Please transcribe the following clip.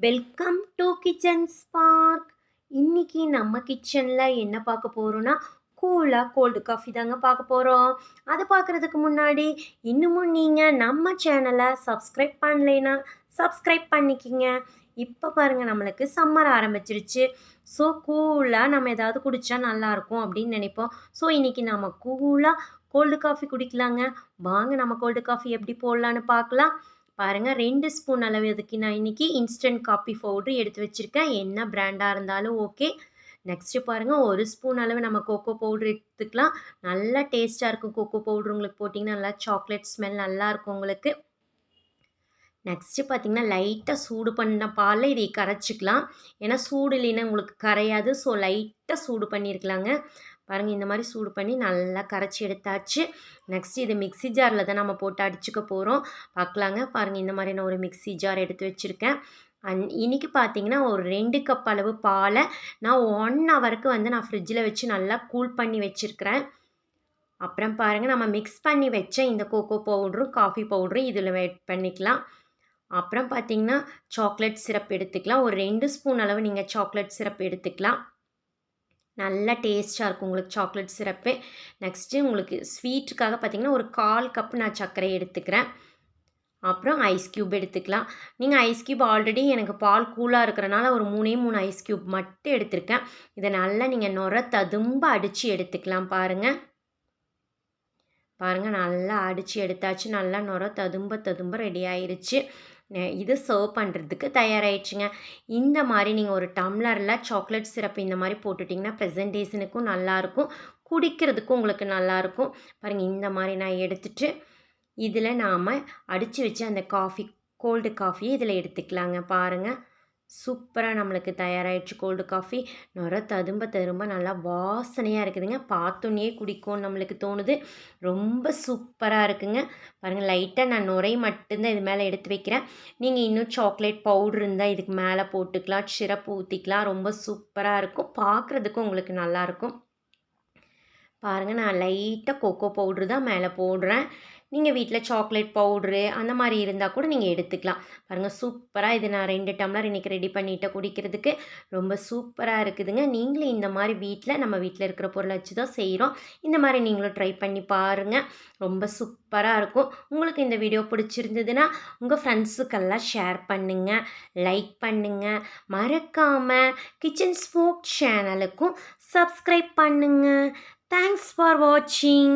Welcome to kitchen spark. இன்னைக்கு நம்ம கிச்சனில் என்ன பார்க்க போகிறோன்னா கூலாக கோல்டு காஃபி தாங்க பார்க்க போகிறோம். அதை பார்க்குறதுக்கு முன்னாடி இன்னமும் நீங்கள் நம்ம சேனலை சப்ஸ்கிரைப் பண்ணலைன்னா சப்ஸ்கிரைப் பண்ணிக்கிங்க. இப்போ பாருங்கள், நம்மளுக்கு சம்மர் ஆரம்பிச்சிருச்சு. ஸோ கூலாக நம்ம ஏதாவது குடித்தா நல்லாயிருக்கும் அப்படின்னு நினைப்போம். ஸோ இன்றைக்கி நம்ம கூலாக கோல்டு காஃபி குடிக்கலாங்க. வாங்க நம்ம கோல்டு காஃபி எப்படி போடலான்னு பார்க்கலாம். பாருங்கள், 2 ஸ்பூன் அளவு இதுக்கு நான் இன்றைக்கி இன்ஸ்டன்ட் காஃபி பவுட்ரு எடுத்து வச்சுருக்கேன். என்ன பிராண்டாக இருந்தாலும் ஓகே. நெக்ஸ்ட்டு பாருங்கள், 1 ஸ்பூன் அளவு நம்ம கோகோ பவுட்ரு எடுத்துக்கலாம். நல்லா டேஸ்ட்டாக இருக்கும். கோகோ பவுட்ரு உங்களுக்கு போட்டிங்கன்னா நல்லா சாக்லேட் ஸ்மெல் நல்லாயிருக்கும் உங்களுக்கு. நெக்ஸ்ட்டு பார்த்திங்கன்னா, லைட்டாக சூடு பண்ண பாலில் இதை கரைச்சிக்கலாம். ஏன்னா சூடு இல்லைன்னா உங்களுக்கு கரையாது. ஸோ லைட்டாக சூடு பண்ணியிருக்கலாங்க. பாருங்கள், இந்த மாதிரி சூடு பண்ணி நல்லா கரைச்சி எடுத்தாச்சு. நெக்ஸ்ட்டு இது மிக்ஸி ஜாரில் தான் நம்ம போட்டு அடிச்சுக்க போகிறோம். பார்க்கலாங்க. பாருங்கள், இந்த மாதிரி நான் ஒரு மிக்ஸி ஜார் எடுத்து வச்சுருக்கேன். இன்றைக்கி பார்த்தீங்கன்னா ஒரு 2 கப் அளவு பாலை நான் 1 ஹவருக்கு நான் ஃப்ரிட்ஜில் வச்சு நல்லா கூல் பண்ணி வச்சுருக்கிறேன். அப்புறம் பாருங்கள், நம்ம மிக்ஸ் பண்ணி வச்ச இந்த கோகோ பவுடரும் காஃபி பவுடரும் இதில் ஆட் பண்ணிக்கலாம். அப்புறம் பார்த்திங்கன்னா சாக்லேட் சிரப் எடுத்துக்கலாம். ஒரு 2 ஸ்பூன் அளவு நீங்கள் சாக்லேட் சிரப் எடுத்துக்கலாம். நல்லா டேஸ்ட்டாக இருக்கும் உங்களுக்கு சாக்லேட் சிரப்பு. நெக்ஸ்ட்டு உங்களுக்கு ஸ்வீட்டுக்காக பார்த்திங்கன்னா ஒரு 1/4 கப் நான் சர்க்கரை எடுத்துக்கிறேன். அப்புறம் ஐஸ் க்யூப் எடுத்துக்கலாம். நீங்கள் ஐஸ் க்யூப் ஆல்ரெடி எனக்கு பால் கூலாக இருக்கிறனால ஒரு 3 ஐஸ் க்யூப் மட்டும் எடுத்திருக்கேன். இதை நல்லா நீங்கள் நுர ததும்ப அடித்து எடுத்துக்கலாம். பாருங்கள், நல்லா அடித்து எடுத்தாச்சு. நல்லா நுர ததும்ப ரெடி ஆயிருச்சு. இது சர்வ் பண்ணுறதுக்கு தயாராகிடுச்சுங்க. இந்த மாதிரி நீங்கள் ஒரு டம்ளரில் சாக்லேட் சிரப் இந்த மாதிரி போட்டுட்டிங்கன்னா ப்ரெசன்டேஷனுக்கும் நல்லாயிருக்கும், குடிக்கிறதுக்கும் உங்களுக்கு நல்லாயிருக்கும். பாருங்கள், இந்த மாதிரி நான் எடுத்துகிட்டு இதில் நாம் அடித்து வச்சு அந்த காஃபி கோல்டு காஃபியை இதில் எடுத்துக்கலாங்க. பாருங்கள், சூப்பராக நம்மளுக்கு தயாராகிடுச்சு கோல்டு காஃபி. நுர ததும்ப நல்லா வாசனையாக இருக்குதுங்க. பார்த்தோன்னே குடிக்கும் நம்மளுக்கு தோணுது. ரொம்ப சூப்பராக இருக்குங்க. பாருங்கள், லைட்டாக நான் நுரை மட்டும்தான் இது மேலே எடுத்து வைக்கிறேன். நீங்கள் இன்னும் சாக்லேட் பவுட்ரு இருந்தால் இதுக்கு மேலே போட்டுக்கலாம், சிரப் ஊற்றிக்கலாம். ரொம்ப சூப்பராக இருக்கும். பார்க்குறதுக்கும் உங்களுக்கு நல்லாயிருக்கும். பாருங்கள், நான் லைட்டாக கோகோ பவுட்ரு தான் மேலே போடுறேன். நீங்கள் வீட்டில் சாக்லேட் பவுட்ரு அந்த மாதிரி இருந்தால் கூட நீங்கள் எடுத்துக்கலாம். பாருங்கள், சூப்பராக இது நான் 2 டம்ளர் இன்றைக்கி ரெடி பண்ணிவிட்டு குடிக்கிறதுக்கு ரொம்ப சூப்பராக இருக்குதுங்க. நீங்களும் இந்த மாதிரி நம்ம வீட்டில் இருக்கிற பொருளை வச்சு தான் செய்கிறோம். இந்த மாதிரி நீங்களும் ட்ரை பண்ணி பாருங்கள். ரொம்ப சூப்பராக இருக்கும். உங்களுக்கு இந்த வீடியோ பிடிச்சிருந்ததுன்னா உங்கள் ஃப்ரெண்ட்ஸுக்கெல்லாம் ஷேர் பண்ணுங்கள், லைக் பண்ணுங்கள். மறக்காமல் கிச்சன் ஸ்பார்க் சேனலுக்கும் சப்ஸ்கிரைப் பண்ணுங்கள். Thanks for watching.